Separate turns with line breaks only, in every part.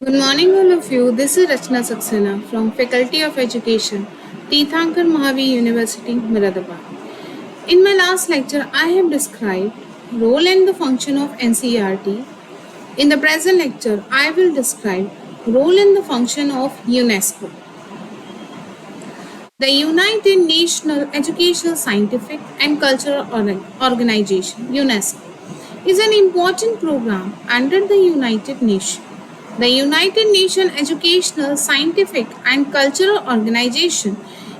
Good morning, all of you. This is Rachna Saxena from Faculty of Education, Tirthankar Mahavi University, Moradabad. In my last lecture, I have described role and the function of NCERT. In the present lecture, I will describe role and the function of UNESCO. The United Nations Educational, Scientific and Cultural Organization, UNESCO, is an important program under the United Nations. The United Nations Educational, Scientific and Cultural Organization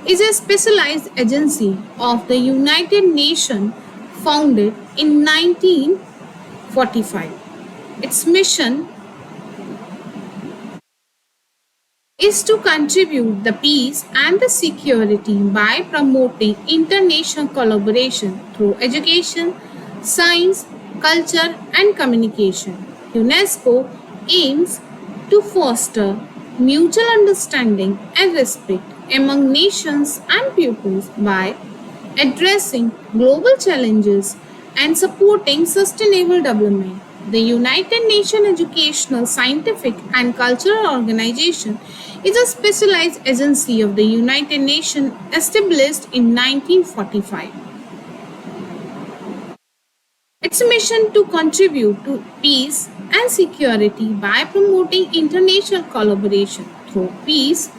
is a specialized agency of the United Nations founded in 1945. Its mission is to contribute the peace and the security by promoting international collaboration through education, science, culture and communication. UNESCO aims to foster mutual understanding and respect among nations and peoples by addressing global challenges and supporting sustainable development. The United Nations Educational, Scientific and Cultural Organization is a specialized agency of the United Nations established in 1945. Its mission to contribute to peace and security by promoting international collaboration through peace,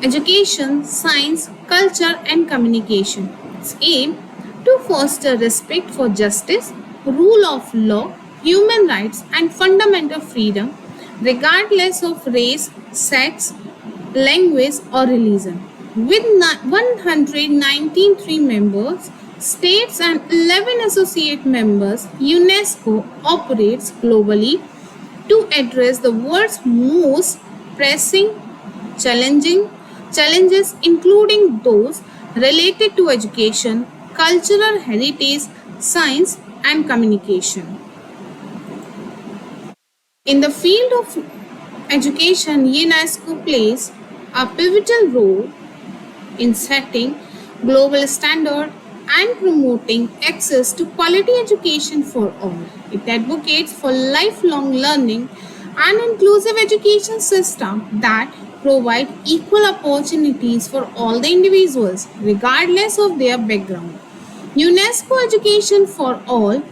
education, science, culture and communication. Its aim to foster respect for justice, rule of law, human rights and fundamental freedom regardless of race, sex, language or religion. With 193 members, states and 11 associate members, UNESCO operates globally to address the world's most pressing challenges including those related to education, cultural heritage, science and communication. In the field of education, UNESCO plays a pivotal role in setting global standards and promoting access to quality education for all. It advocates for lifelong learning and inclusive education system that provide equal opportunities for all the individuals regardless of their background. UNESCO Education for All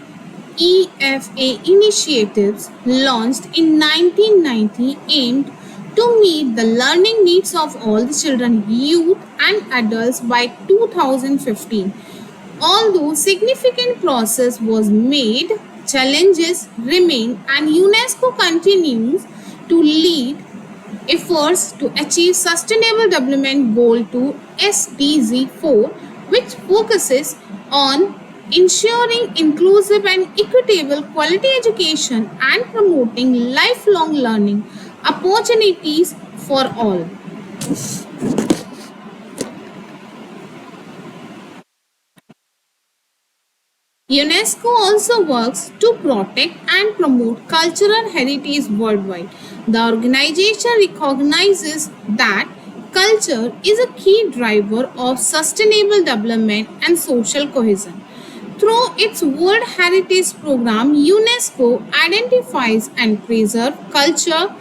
EFA initiatives launched in 1990 aimed to meet the learning needs of all the children, youth and adults by 2015. Although significant progress was made, challenges remain and UNESCO continues to lead efforts to achieve Sustainable Development Goal to SDG 4, which focuses on ensuring inclusive and equitable quality education and promoting lifelong learning opportunities for all. UNESCO also works to protect and promote cultural heritage worldwide. The organization recognizes that culture is a key driver of sustainable development and social cohesion. Through its World Heritage Program, UNESCO identifies and preserves culture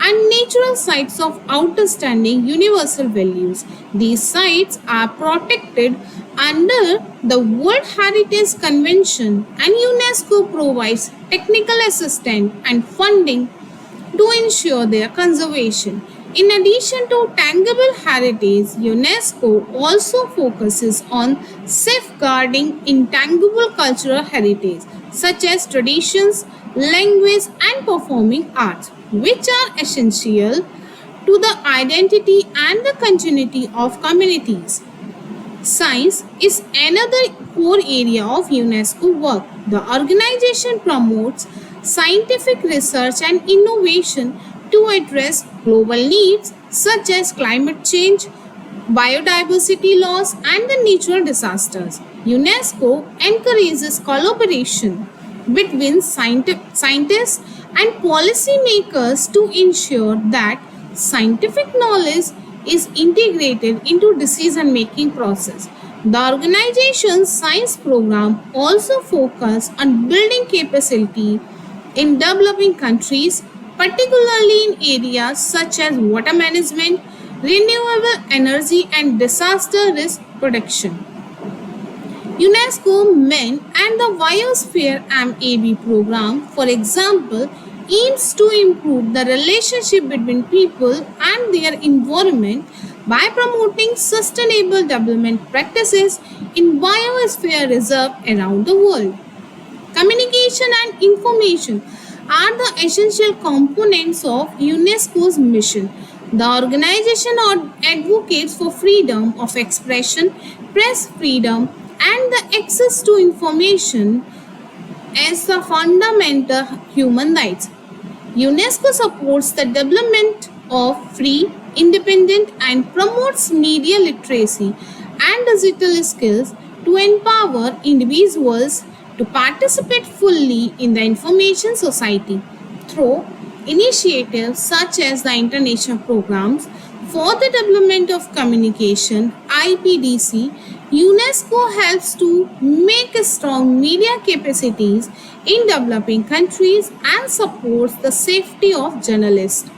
and natural sites of outstanding universal values. These sites are protected under the World Heritage Convention and UNESCO provides technical assistance and funding to ensure their conservation. In addition to tangible heritage, UNESCO also focuses on safeguarding intangible cultural heritage such as traditions, language, and performing arts, which are essential to the identity and the continuity of communities. Science is another core area of UNESCO work. The organization promotes scientific research and innovation to address global needs such as climate change, biodiversity loss, and the natural disasters. UNESCO encourages collaboration between scientists and policymakers to ensure that scientific knowledge is integrated into decision-making process. The organization's science program also focus on building capacity in developing countries particularly in areas such as water management, renewable energy, and disaster risk protection. UNESCO Men and the Biosphere MAB program, for example, aims to improve the relationship between people and their environment by promoting sustainable development practices in biosphere reserves around the world. Communication and information are the essential components of UNESCO's mission. The organization advocates for freedom of expression, press freedom, and the access to information as the fundamental human rights. UNESCO supports the development of free, independent, and promotes media literacy and digital skills to empower individuals to participate fully in the information society through initiatives such as the International Programs for the Development of Communication IPDC. UNESCO helps to make strong media capacities in developing countries and supports the safety of journalists.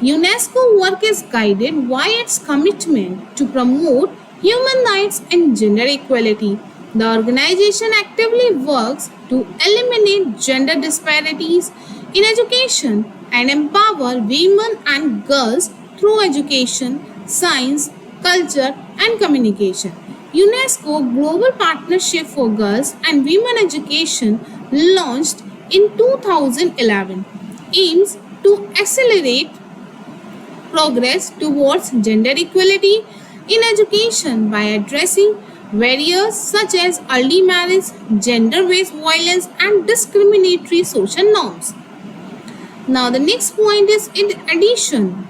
UNESCO work is guided by its commitment to promote human rights and gender equality. The organization actively works to eliminate gender disparities in education and empower women and girls through education, science, culture, and communication. UNESCO Global Partnership for Girls and Women Education, launched in 2011, aims to accelerate progress towards gender equality in education by addressing barriers such as early marriage, gender-based violence, and discriminatory social norms. Now, the next point is in addition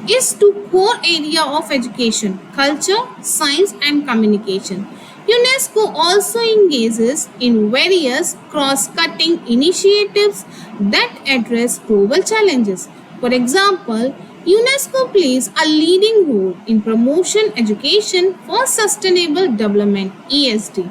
is to core area of education, culture, science, and communication. UNESCO also engages in various cross-cutting initiatives that address global challenges. For example, UNESCO plays a leading role in promotion education for sustainable development (ESD),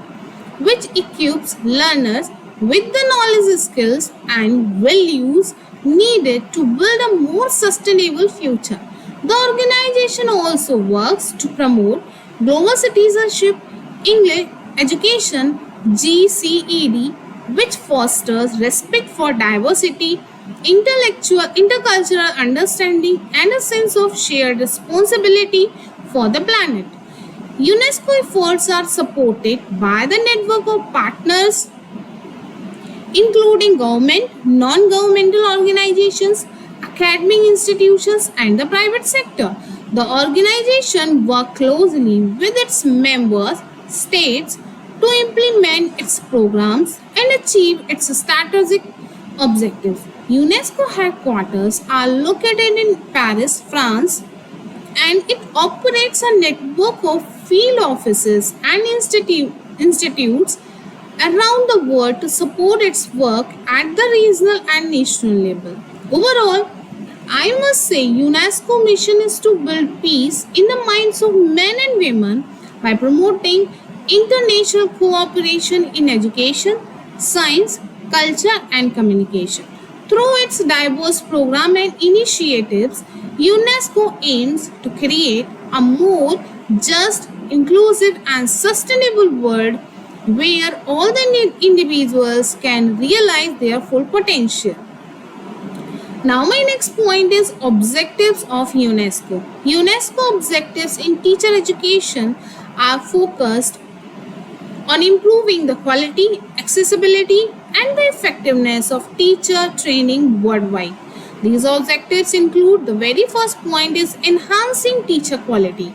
which equips learners with the knowledge, skills, and values needed to build a more sustainable future. The organization also works to promote global citizenship English education (GCED), which fosters respect for diversity, intercultural understanding, and a sense of shared responsibility for the planet. UNESCO efforts are supported by the network of partners including government, non-governmental organizations, academic institutions, and the private sector. The organization works closely with its members states to implement its programs and achieve its strategic objectives. UNESCO headquarters are located in Paris, France, and it operates a network of field offices and institutes around the world to support its work at the regional and national level. Overall, I must say UNESCO mission is to build peace in the minds of men and women by promoting international cooperation in education, science, culture, and communication. Through its diverse program and initiatives, UNESCO aims to create a more just, inclusive, and sustainable world where all the individuals can realize their full potential. Now, my next point is objectives of UNESCO. UNESCO objectives in teacher education are focused on improving the quality, accessibility, and the effectiveness of teacher training worldwide. These objectives include the very first point is enhancing teacher quality.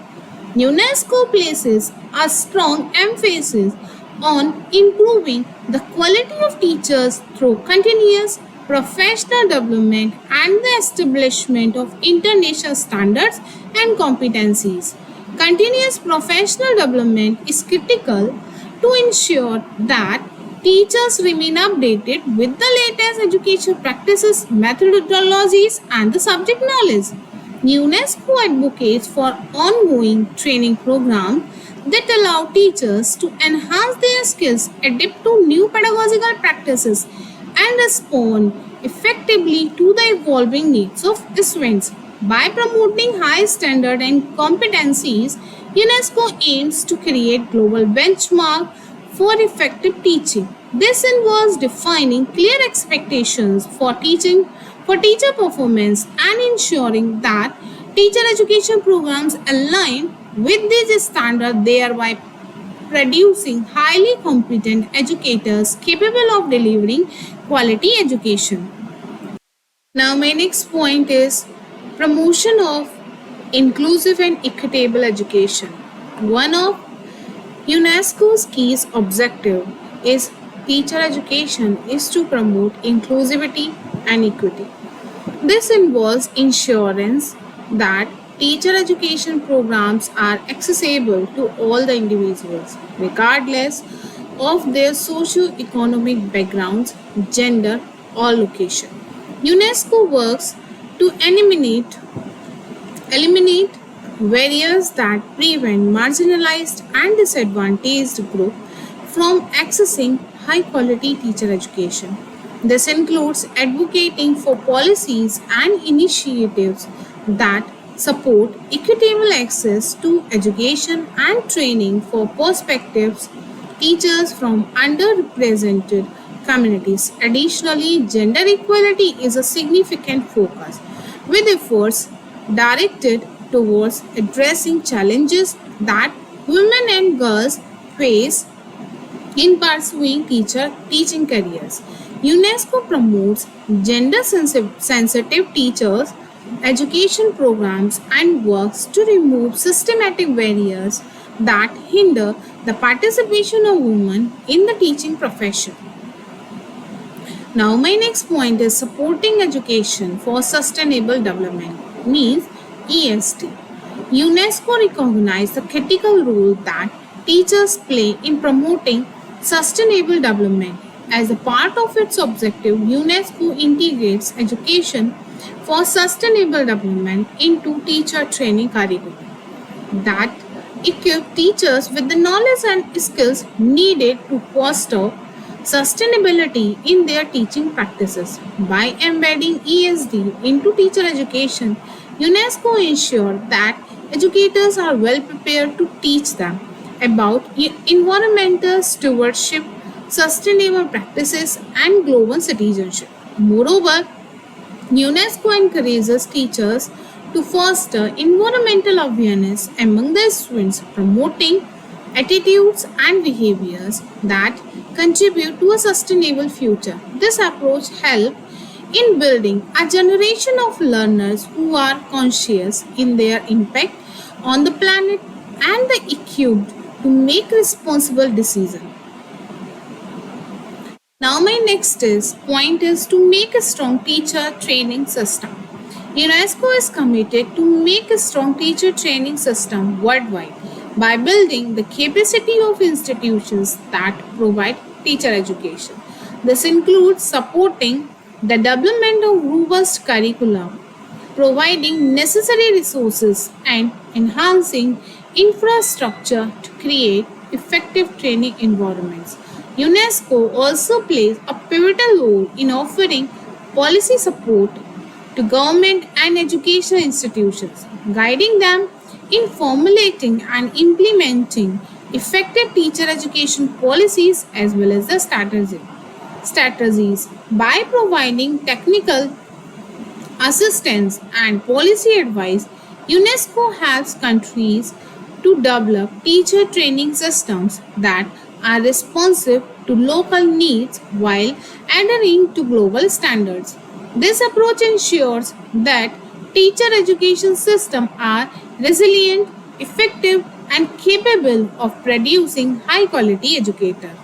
UNESCO places a strong emphasis on improving the quality of teachers through continuous professional development and the establishment of international standards and competencies. Continuous professional development is critical to ensure that teachers remain updated with the latest education practices, methodologies, and the subject knowledge. UNESCO advocates for ongoing training programs that allow teachers to enhance their skills, adapt to new pedagogical practices, and respond effectively to the evolving needs of students. By promoting high standard and competencies, UNESCO aims to create global benchmark for effective teaching. This involves defining clear expectations for teacher performance and ensuring that teacher education programs align with these standards, thereby producing highly competent educators capable of delivering quality education. Now, my next point is promotion of inclusive and equitable education. One of UNESCO's key objective is teacher education is to promote inclusivity and equity. This involves ensurance that teacher education programs are accessible to all the individuals, regardless of their socio-economic backgrounds, gender, or location. UNESCO works to eliminate barriers that prevent marginalized and disadvantaged groups from accessing high quality teacher education. This includes advocating for policies and initiatives that support equitable access to education and training for prospective teachers from underrepresented communities. Additionally, gender equality is a significant focus, with efforts directed towards addressing challenges that women and girls face in pursuing teaching careers. UNESCO promotes gender sensitive teachers education programs and works to remove systematic barriers that hinder the participation of women in the teaching profession. Now, my next point is supporting education for sustainable development, means ESD. UNESCO recognizes the critical role that teachers play in promoting sustainable development. As a part of its objective, UNESCO integrates education for sustainable development into teacher training curriculum that equip teachers with the knowledge and skills needed to foster sustainability in their teaching practices. By embedding ESD into teacher education, UNESCO ensures that educators are well prepared to teach them about environmental stewardship, sustainable practices, and global citizenship. Moreover, UNESCO encourages teachers to foster environmental awareness among their students, promoting attitudes and behaviors that contribute to a sustainable future. This approach helps in building a generation of learners who are conscious in their impact on the planet and the equipped to make responsible decisions. Now, my next point is to make a strong teacher training system. UNESCO is committed to make a strong teacher training system worldwide by building the capacity of institutions that provide teacher education. This includes supporting the development of robust curriculum, providing necessary resources, and enhancing infrastructure to create effective training environments. UNESCO also plays a pivotal role in offering policy support to government and educational institutions, guiding them in formulating and implementing effective teacher education policies as well as the strategies. By providing technical assistance and policy advice, UNESCO helps countries to develop teacher training systems that are responsive to local needs while adhering to global standards. This approach ensures that teacher education systems are resilient, effective, and capable of producing high quality educators.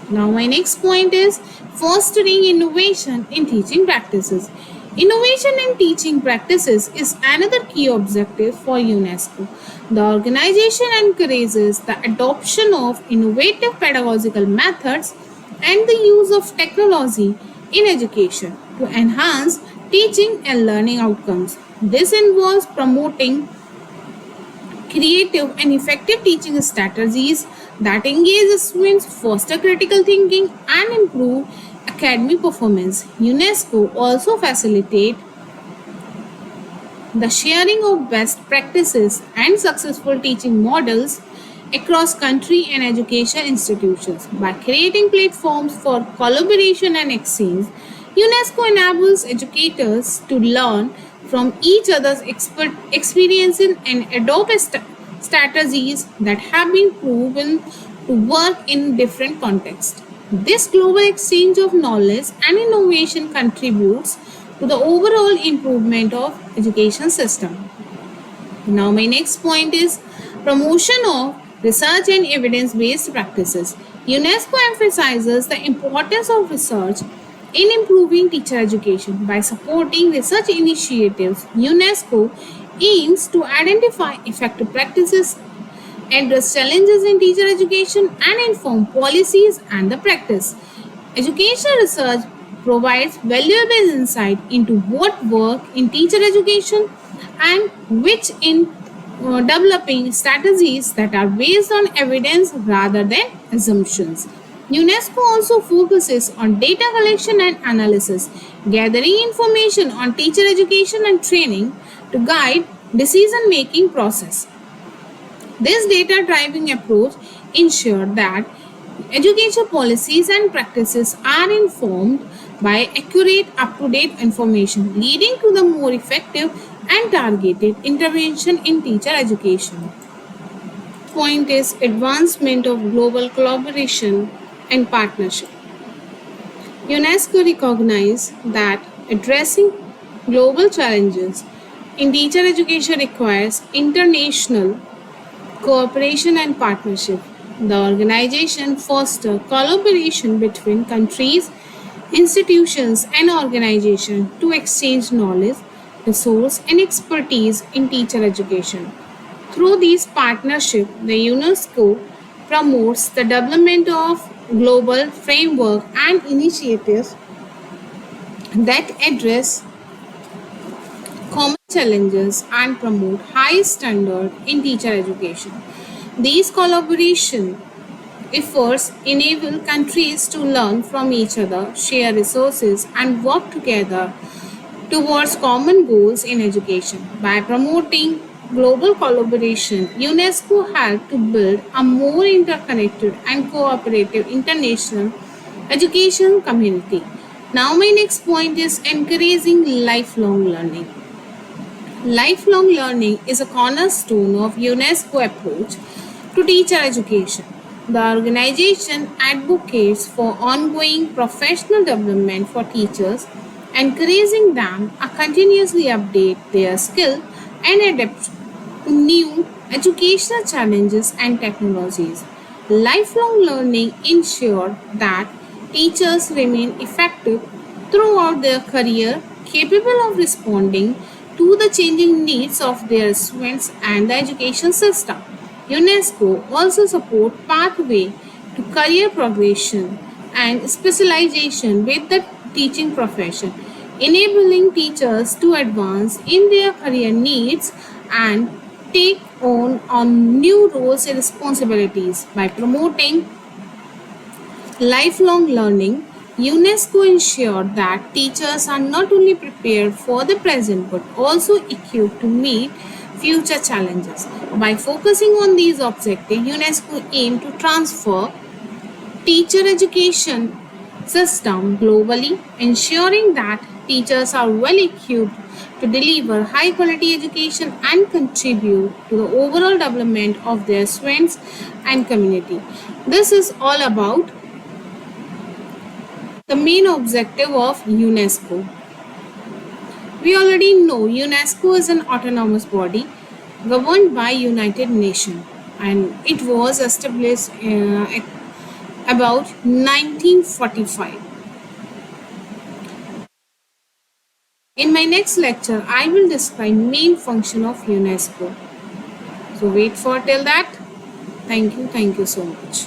Now, my next point is fostering innovation in teaching practices. Innovation in teaching practices is another key objective for UNESCO. The organization encourages the adoption of innovative pedagogical methods and the use of technology in education to enhance teaching and learning outcomes. This involves promoting creative and effective teaching strategies that engage students, foster critical thinking, and improve academic performance. UNESCO also facilitates the sharing of best practices and successful teaching models across country and education institutions. By creating platforms for collaboration and exchange, UNESCO enables educators to learn from each other's experiences and adopt strategies that have been proven to work in different contexts. This global exchange of knowledge and innovation contributes to the overall improvement of education system. Now my next point is promotion of research and evidence-based practices. UNESCO emphasizes the importance of research in improving teacher education. By supporting research initiatives, UNESCO aims to identify effective practices, address challenges in teacher education, and inform policies and the practice. Education research provides valuable insight into what work in teacher education and which in developing strategies that are based on evidence rather than assumptions. UNESCO also focuses on data collection and analysis, gathering information on teacher education and training to guide decision making process. This data driving approach ensures that education policies and practices are informed by accurate, up to date information, leading to the more effective and targeted intervention in teacher education. Point is advancement of global collaboration and partnership. UNESCO recognizes that addressing global challenges in teacher education requires international cooperation and partnership. The organization fosters collaboration between countries, institutions, and organizations to exchange knowledge, resource, and expertise in teacher education. Through these partnerships, the UNESCO promotes the development of global framework and initiatives that address common challenges and promote high standard in teacher education. These collaboration efforts enable countries to learn from each other, share resources, and work together towards common goals in education. By promoting global collaboration, UNESCO helped to build a more interconnected and cooperative international education community. Now, my next point is encouraging lifelong learning. Lifelong learning is a cornerstone of UNESCO approach to teacher education. The organization advocates for ongoing professional development for teachers, encouraging them to continuously update their skill and adapt to new educational challenges and technologies. Lifelong learning ensures that teachers remain effective throughout their career, capable of responding to the changing needs of their students and the education system. UNESCO also supports pathway to career progression and specialization with the teaching profession, enabling teachers to advance in their career needs and take on new roles and responsibilities. By promoting lifelong learning, UNESCO ensured that teachers are not only prepared for the present but also equipped to meet future challenges. By focusing on these objectives, UNESCO aimed to transfer teacher education system globally, ensuring that teachers are well equipped to deliver high quality education and contribute to the overall development of their students and community. This is all about the main objective of UNESCO. We already know UNESCO is an autonomous body governed by United Nations, and it was established about 1945. In my next lecture, I will describe main function of UNESCO. So wait for till that. Thank you so much.